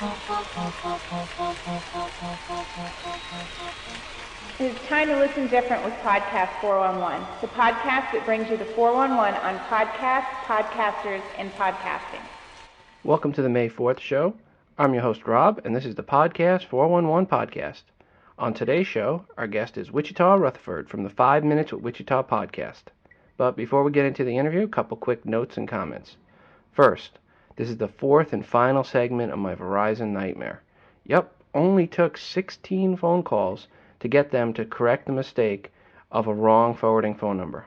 It is time to listen different with Podcast 411, the podcast that brings you the 411 on podcasts, podcasters, and podcasting. Welcome to the May 4th show. I'm your host, Rob, and this is the Podcast 411 podcast. On today's show, our guest is Wichita Rutherford from the 5 Minutes with Wichita Podcast. But before we get into the interview, a couple quick notes and comments. First, this is the fourth and final segment of my Verizon nightmare. Yep, only took 16 phone calls to get them to correct the mistake of a wrong forwarding phone number.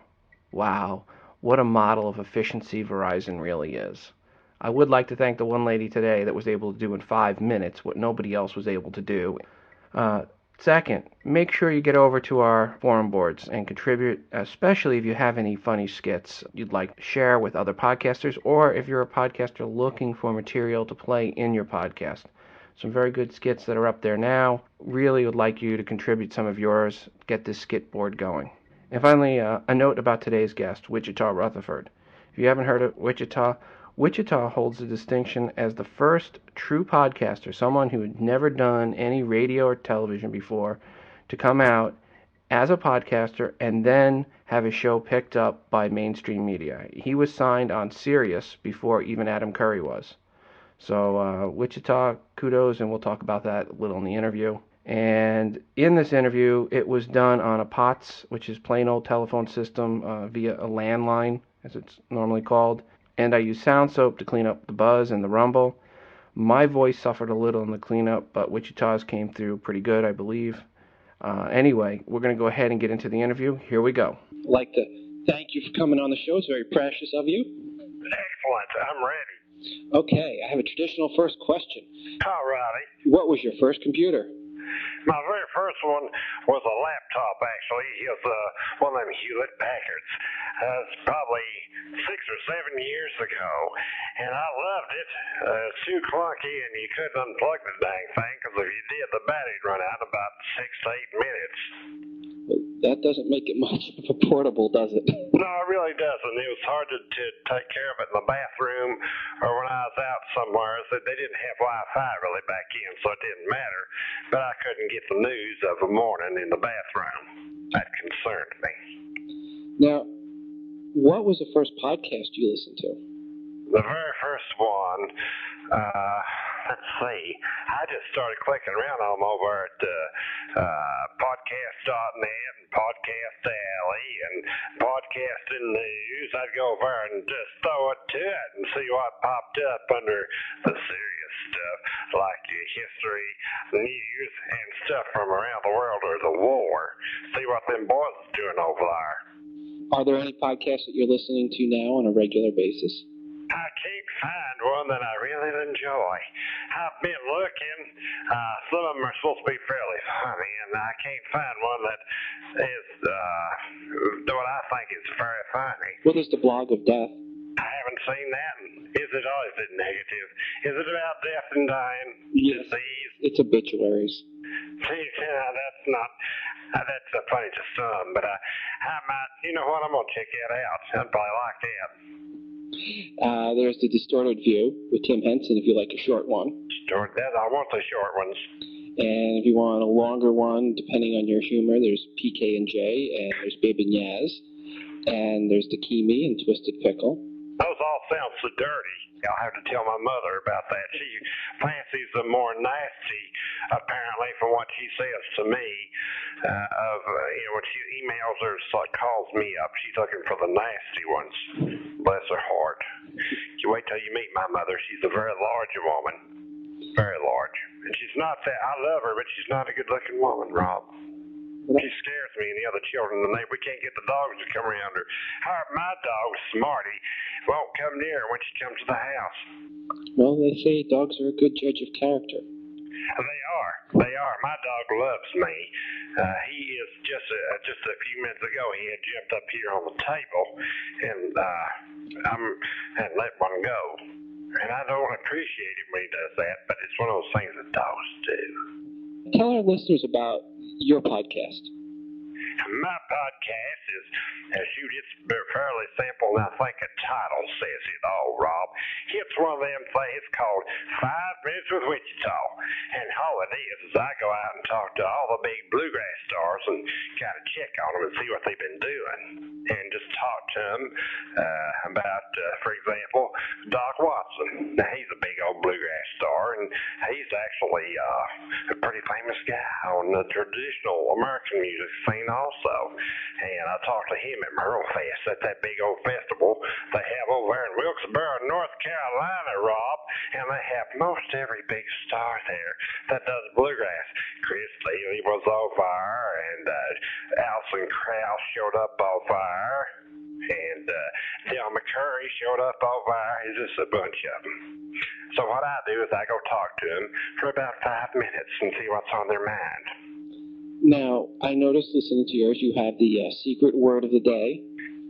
Wow, what a model of efficiency Verizon really is. I would like to thank the one lady today that was able to do in 5 minutes what nobody else was able to do. Second, make sure you get over to our forum boards and contribute, especially if you have any funny skits you'd like to share with other podcasters, or if you're a podcaster looking for material to play in your podcast. Some very good skits that are up there now. Really would like you to contribute some of yours, get this skit board going. And finally, a note about today's guest, Wichita Rutherford. If you haven't heard of Wichita holds the distinction as the first true podcaster, someone who had never done any radio or television before, to come out as a podcaster and then have his show picked up by mainstream media. He was signed on Sirius before even Adam Curry was. So Wichita, kudos, and we'll talk about that a little in the interview. And in this interview, it was done on a POTS, which is plain old telephone system, via a landline, as it's normally called. And I used sound soap to clean up the buzz and the rumble. My voice suffered a little in the cleanup, but Wichita's came through pretty good, I believe. Anyway, we're going to go ahead and get into the interview. Here we go. I'd like to thank you for coming on the show. It's very precious of you. Excellent. I'm ready. Okay, I have a traditional first question. All righty. What was your first computer? My very first one was a laptop, actually. It was one of them Hewlett-Packards. It's probably 6 or 7 years ago, and I loved it. It's too clunky, and you couldn't unplug the dang thing, because if you did, the battery'd run out in about 6 to 8 minutes. Well, that doesn't make it much of a portable, does it? No, it really doesn't. It was hard to take care of it in the bathroom or when I was out somewhere. So they didn't have Wi-Fi really back in, so it didn't matter. But I couldn't get the news of a morning in the bathroom. That concerned me. Now, what was the first podcast you listened to? The very first one, let's see, I just started clicking around on them over at podcast.net and Podcast Alley and Podcasting News. I'd go over and just throw it to it and see what popped up under the serious stuff, like history, news, and stuff from around the world or the war. See what them boys is doing over there. Are there any podcasts that you're listening to now on a regular basis? I can't find one that I really enjoy. I've been looking. Some of them are supposed to be fairly funny, and I can't find one that is what I think is very funny. What is the Blog of Death? I haven't seen that. Is it or is it negative? Is it about death and dying? Yes. Disease? It's obituaries. See, that's not... that's funny to some, but I might... You know what? I'm going to check that out. I'd probably like that. There's the Distorted View with Tim Henson, if you like a short one. I want the short ones. And if you want a longer one, depending on your humor, there's PK and J, and there's Bibb and Yaz, and there's the Keeme and Twisted Pickle. Those all sound so dirty. I'll have to tell my mother about that. She fancies them more nasty, apparently, from what she says to me. When she emails or calls me up, she's looking for the nasty ones. Bless her heart. You wait till you meet my mother. She's a very large woman. Very large. And she's not that, I love her, but she's not a good-looking woman, Rob. She scares me and the other children in the neighborhood. We can't get the dogs to come around her. My dog, Smarty, won't come near her when she comes to the house. Well, they say dogs are a good judge of character. They are. They are. My dog loves me. He is just a few minutes ago, he had jumped up here on the table and let one go. And I don't appreciate it when he does that, but it's one of those things that dogs do. Tell our listeners about your podcast. My podcast is, shoot, it's fairly simple, and I think the title says it all, Rob. It's one of them things called 5 Minutes with Wichita. And all it is I go out and talk to all the big bluegrass stars and kind of check on them and see what they've been doing. And just talk to them about, for example, Doc Watson. Now, he's a big old bluegrass star, and he's actually a pretty famous guy on the traditional American music scene also. And I talked to him at Merle Fest at that big old festival they have over there in Wilkesboro, North Carolina, Rob. And they have most every big star there that does bluegrass. Chris Steele was on fire, and Alison Krauss showed up on fire, and Del McCurry showed up on fire. It's just a bunch of them. So what I do is I go talk to them for about 5 minutes and see what's on their mind. Now, I noticed listening to yours, you have the secret word of the day.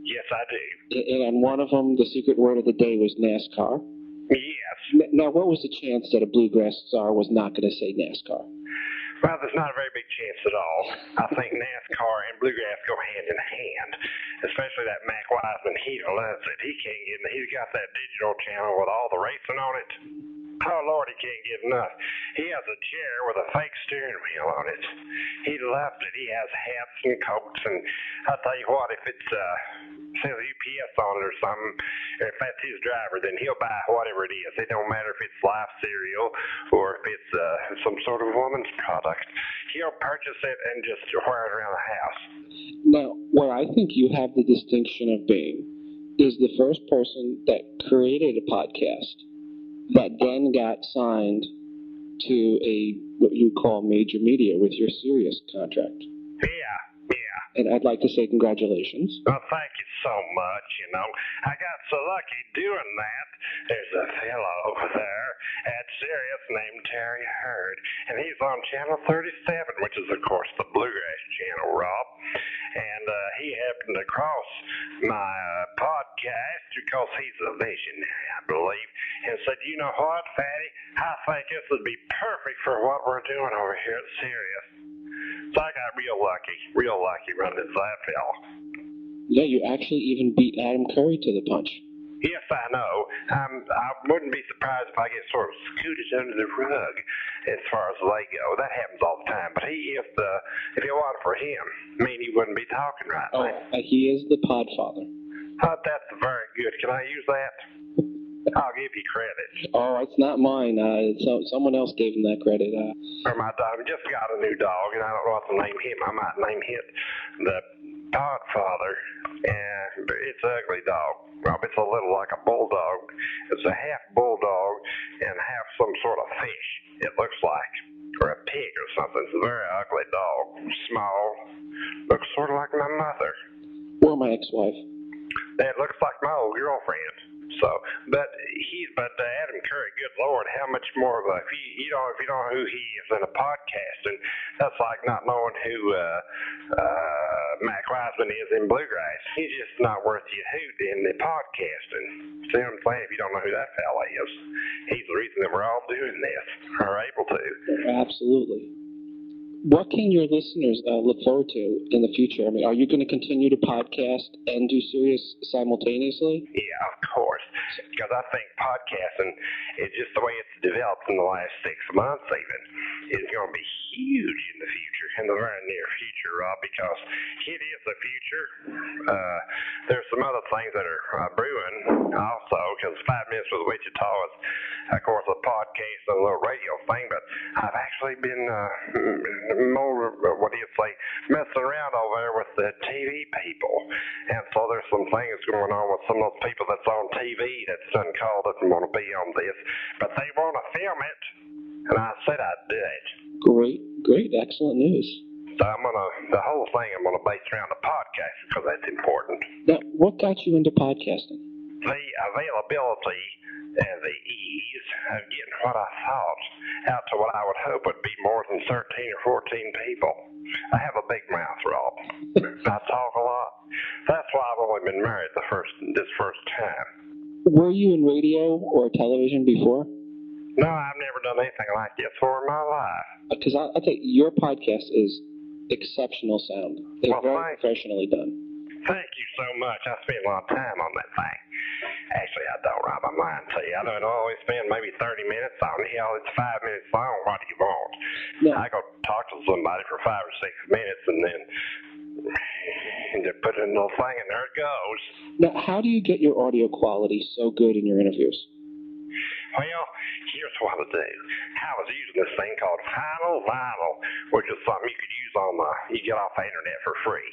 Yes, I do. And on one of them, the secret word of the day was NASCAR. Yes. Now, what was the chance that a bluegrass star was not going to say NASCAR? Well, there's not a very big chance at all. I think NASCAR and bluegrass go hand in hand, especially that Mac Wiseman. He loves it. He can't get. He's got that digital channel with all the racing on it. Oh, Lord, he can't get enough. He has a chair with a fake steering wheel on it. He loves it. He has hats and coats, and I'll tell you what, if it's says UPS on it or something, or if that's his driver, then he'll buy whatever it is. It don't matter if it's Life cereal or if it's some sort of woman's product. He'll purchase it and just wear it around the house. Now, where I think you have the distinction of being is the first person that created a podcast that then got signed to a what you call major media with your Sirius contract. Yeah. And I'd like to say congratulations. Well, thank you so much, you know. I got so lucky doing that. There's a fellow over there at Sirius named Terry Hurd, and he's on Channel 37, which is, of course, the Bluegrass Channel, Rob. And he happened across my podcast because he's a visionary, I believe, and said, you know what, Fatty, I think this would be perfect for what we're doing over here at Sirius. So I got real lucky running into that fella. Yeah, you actually even beat Adam Curry to the punch. Yes, I know. I wouldn't be surprised if I get sort of scooted under the rug as far as they go. That happens all the time. But he is if it wasn't for him, he wouldn't be talking right now. He is the podfather. That's very good. Can I use that? I'll give you credit. Oh, it's not mine. Someone else gave him that credit. Or my dog. We just got a new dog, and I don't know what to name him. I might name him the Podfather. And it's an ugly dog. Rob, it's a little like a bulldog. It's a half bulldog and half some sort of fish, it looks like. Or a pig or something. It's a very ugly dog. Small. Looks sort of like my mother. Or my ex-wife. It looks like my old girlfriend. So, but Adam Curry, good Lord, how much more of if you don't know who he is in a podcast, and that's like not knowing who Mac Wiseman is in bluegrass. He's just not worth your hoot in the podcasting. See what I'm saying? If you don't know who that fella is, he's the reason that we're all doing this, or able to. Absolutely. What can your listeners look forward to in the future? Are you going to continue to podcast and do Sirius simultaneously? Yeah, of course. Because I think podcasting is just the way it's developed in the last 6 months even. It's going to be huge in the future, in the very near future, Rob, because it is the future. There's some other things that are brewing also, because 5 Minutes with Wichita is, of course, a podcast and a little radio thing, but I've actually been more, messing around over there with the TV people. And so there's some things going on with some of those people that's on TV that's done called up and want to be on this. But they want to film it, and I said I'd do it. Great, excellent news. So the whole thing I'm going to base around the podcast because that's important. Now, what got you into podcasting? The availability and the ease of getting what I thought out to what I would hope would be more than 13 or 14 people. I have a big mouth, Rob. I talk a lot. That's why I've only been married this first time. Were you in radio or television before? No, I've never done anything like this for my life. Because I'll tell you, your podcast is exceptional sound. It's very professionally done. Thank you so much. I spent a lot of time on that thing. Actually, I don't, Rob. I'm lying to you. I don't always spend maybe 30 minutes on it. Hell, it's 5 minutes long. What do you want? No. I go talk to somebody for 5 or 6 minutes and then they put in a little thing and there it goes. Now, how do you get your audio quality so good in your interviews? Well, here's what I do. I was using this thing called Vinyl, which is something you could use on you get off the internet for free.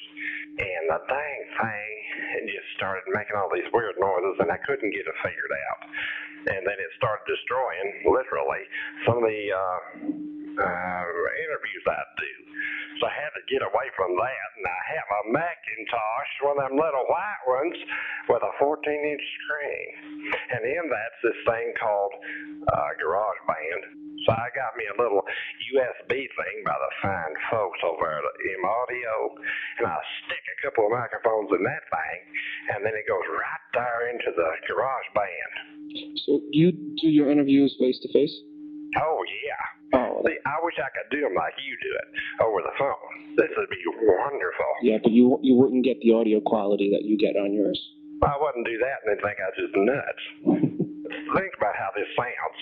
And the dang thing, it just started making all these weird noises, and I couldn't get it figured out. And then it started destroying, literally, some of the interviews I do. So I had to get away from that, and I have a Macintosh, one of them little white ones, with a 14-inch screen. And in that's this thing called Garageband. So I got me a little USB thing by the fine folks over at M Audio, and I stick a couple of microphones in that thing, and then it goes right there into the Garageband. So you do your interviews face-to-face? Oh, yeah. Oh. See, I wish I could do them like you do it, over the phone. This would be wonderful. Yeah, but you wouldn't get the audio quality that you get on yours. I wouldn't do that and then think I was just nuts. Think about how this sounds.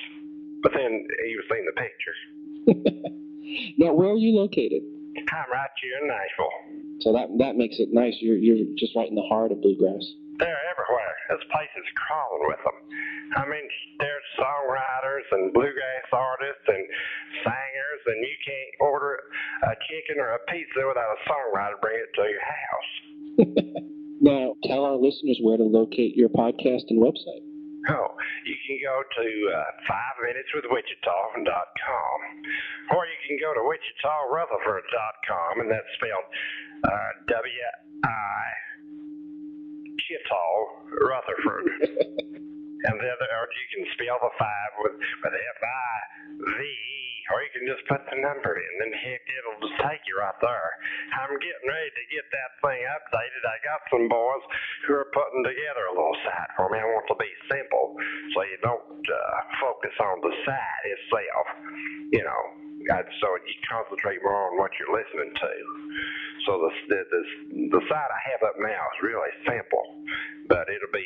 But then you've seen the pictures. Now, where are you located? I'm right here in Nashville. So that makes it nice. You're just right in the heart of bluegrass. They're everywhere. This place is crawling with them. I mean, there's songwriters and bluegrass artists and singers, and you can't order a chicken or a pizza without a songwriter bring it to your house. Now, tell our listeners where to locate your podcast and website. Oh, you can go to 5minuteswithwichita.com, or you can go to WichitaRutherford.com, and that's spelled Wichita Rutherford. And the other, or you can spell the 5 with F-I-V-E, or you can just put the number in, and heck, it'll just take you right there. I'm getting ready to get that thing updated. I got some boys who are putting together a little site for me. I want it to be simple, so you don't focus on the site itself, you know, so you concentrate more on what you're listening to. So the site I have up now is really simple, but it'll be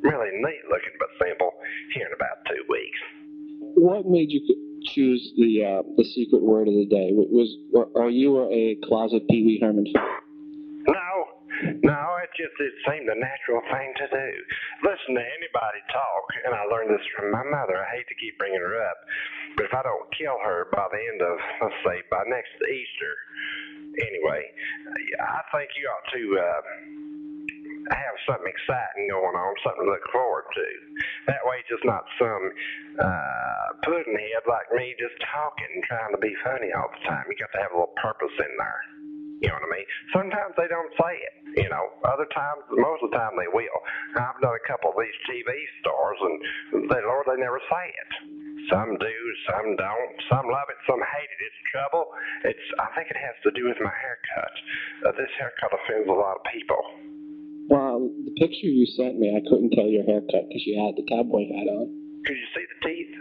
really neat looking but simple here in about 2 weeks. What made you choose the secret word of the day? Are you a closet Pee Wee Herman fan? No, it seemed a natural thing to do. Listen to anybody talk, and I learned this from my mother. I hate to keep bringing her up, but if I don't kill her by the end of, let's say, by next Easter, anyway, I think you ought to have something exciting going on, something to look forward to. That way it's just not some pudding-head like me just talking, trying to be funny all the time. You got to have a little purpose in there. You know what I mean? Sometimes they don't say it, you know. Other times, most of the time they will. I've done a couple of these TV stars, and Lord, they never say it. Some do, some don't. Some love it, some hate it. It's trouble. I think it has to do with my haircut. This haircut offends a lot of people. Well, the picture you sent me, I couldn't tell your haircut because you had the cowboy hat on. Could you see the teeth?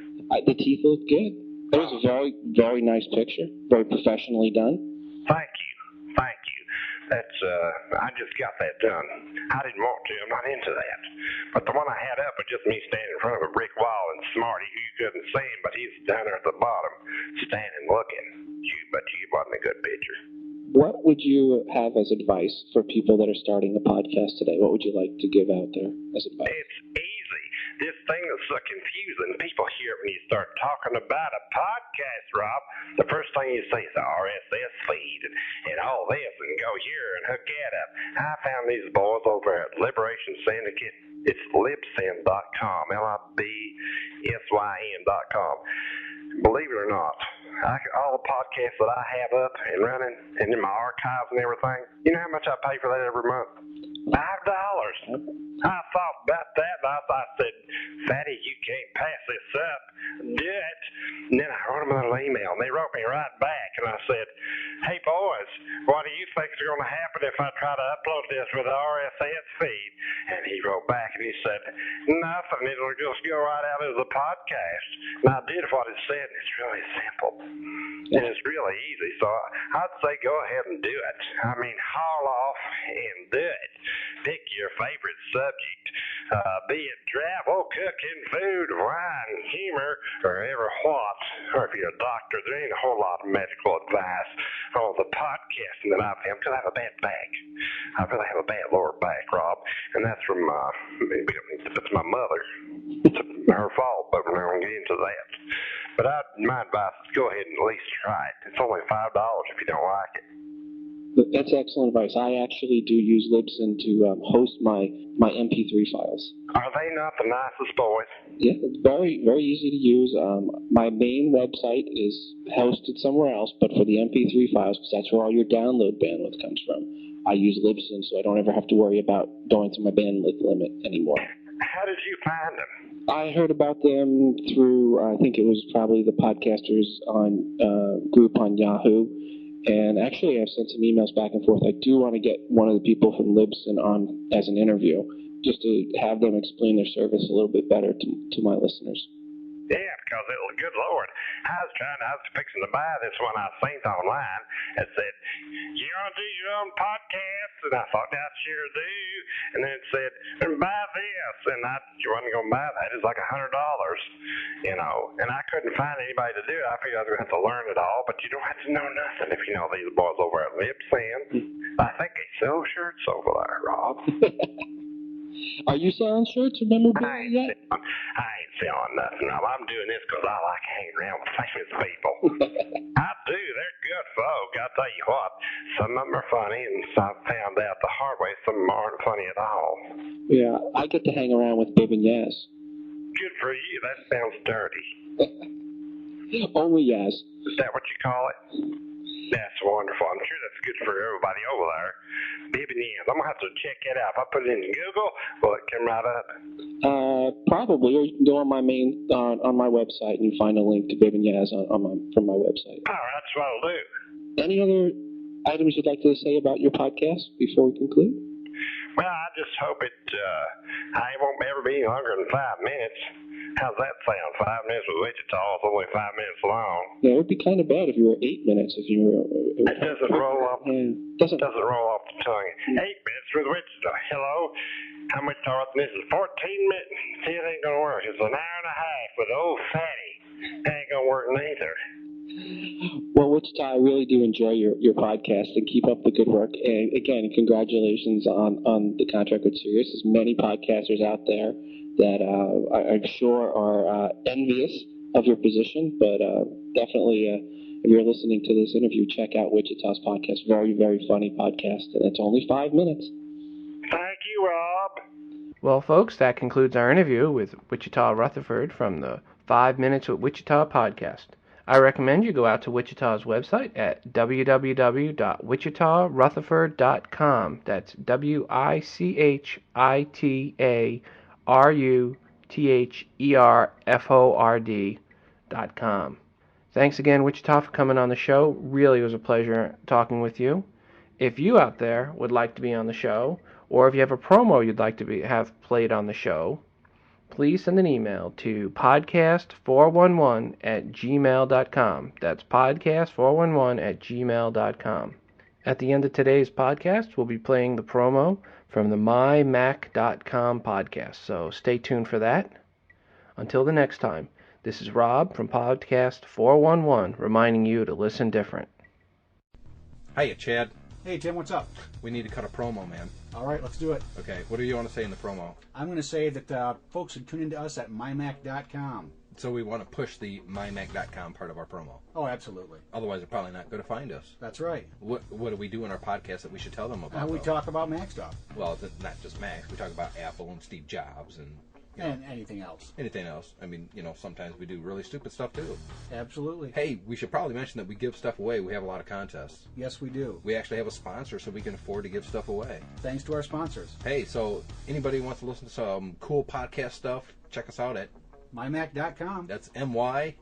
The teeth looked good. It was a very, very nice picture. Very professionally done. Thank you. That's, I just got that done. I didn't want to. I'm not into that. But the one I had up was just me standing in front of a brick wall, and Smarty, who you couldn't see him, but he's down there at the bottom, standing looking. But you wasn't a good picture. What would you have as advice for people that are starting a podcast today? What would you like to give out there as advice? It's easy. This thing that's so confusing, people hear it when you start talking about a podcast, Rob. The first thing you say is the RSS feed and all this, and go here and hook that up. I found these boys over at Liberation Syndicate. It's Libsyn.com, LIBSYN.com. Believe it or not, all the podcasts that I have up and running and in my archives and everything, you know how much I pay for that every month? $5. I thought about that, and I said, Fatty, you can't pass this up. Do it. And then I wrote them a little email, and they wrote me right back, and I said, hey, boys, what do you think is going to happen if I try to upload this with the RSS feed? And he wrote back, and he said, Nothing. It'll just go right out of the podcast. And I did what it said. It's really simple. And it's really easy. So I'd say go ahead and do it. I mean, haul off and do it. Pick your favorite subject, be it travel, cooking, food, wine, humor, or ever what. Or if you're a doctor, there ain't a whole lot of medical advice on the podcasting that I've had because I have a bad back. I really have a bad lower back, Rob, and that's from that's my mother. It's her fault, but we're not going to get into that. But my advice is go ahead and at least try it. It's only $5 if you don't like it. That's excellent advice. I actually do use Libsyn to host my MP3 files. Are they not the nicest boys? Yeah, it's very, very easy to use. My main website is hosted somewhere else, but for the MP3 files, because that's where all your download bandwidth comes from, I use Libsyn, so I don't ever have to worry about going to my bandwidth limit anymore. How did you find them? I heard about them through, I think it was probably the podcasters on group on Yahoo. And actually, I've sent some emails back and forth. I do want to get one of the people from Libsyn on as an interview, just to have them explain their service a little bit better to my listeners. Yeah, because good Lord, I was fixing to buy this one I seen online. It said, you want to do your own podcast? And I thought, I sure do. And then it said, buy this. And I wasn't going to buy that. It was like $100, And I couldn't find anybody to do it. I figured I was going to have to learn it all. But you don't have to know nothing if you know these boys over at Libsyn. I think they sell shirts over there, Rob. Are you selling shirts or memorabilia yet? I ain't selling nothing. I'm doing this because I like hanging around with famous people. I do. They're good folk. I'll tell you what. Some of them are funny, and I found out the hard way some of them aren't funny at all. Yeah, I get to hang around with Bibb and Yaz. Good for you. That sounds dirty. Only Yaz. Is that what you call it? That's wonderful. I'm sure that's good for everybody over there. Bibb and Yaz. I'm going to have to check it out. If I put it in Google, will it come right up? Probably. Or you can go on my on my website and you find a link to Bibb and Yaz from my website. All right, that's what I'll do. Any other items you'd like to say about your podcast before we conclude? Well, I just hope I won't ever be longer than 5 minutes. How's that sound? 5 minutes with Wichita is only 5 minutes long. Yeah, it would be kind of bad if you were 8 minutes. If you were. It doesn't roll off. Doesn't roll off the tongue. 8 minutes with Wichita. Hello. How much taller than this is? 14 minutes. See, it ain't gonna work. It's an hour and a half with old fatty. It ain't gonna work neither. Well, Wichita, I really do enjoy your podcast and keep up the good work. And again, congratulations on the contract with Sirius. There's many podcasters out there that I'm sure are envious of your position, but definitely if you're listening to this interview, check out Wichita's podcast. Very, very funny podcast, and it's only 5 minutes. Thank you, Rob. Well, folks, that concludes our interview with Wichita Rutherford from the 5 Minutes with Wichita podcast. I recommend you go out to Wichita's website at www.wichitarutherford.com. That's WICHITARUTHERFORD.com. Thanks again, Wichita, for coming on the show. Really was a pleasure talking with you. If you out there would like to be on the show, or if you have a promo you'd like to have played on the show, please send an email to podcast411@gmail.com. That's podcast411@gmail.com. At the end of today's podcast, we'll be playing the promo from the mymac.com podcast, so stay tuned for that. Until the next time, this is Rob from Podcast 411 reminding you to listen different. Hiya, Chad. Hey, Tim, what's up? We need to cut a promo, man. All right, let's do it. Okay, what do you want to say in the promo? I'm going to say that folks should tune into us at mymac.com. So we want to push the mymac.com part of our promo. Oh, absolutely. Otherwise, they're probably not going to find us. That's right. What do we do in our podcast that we should tell them about? We talk about Mac stuff. Well, not just Mac. We talk about Apple and Steve Jobs and... And anything else. Anything else. I mean, sometimes we do really stupid stuff, too. Absolutely. Hey, we should probably mention that we give stuff away. We have a lot of contests. Yes, we do. We actually have a sponsor, so we can afford to give stuff away. Thanks to our sponsors. Hey, so anybody who wants to listen to some cool podcast stuff, check us out at mymac.com. That's mymac.com.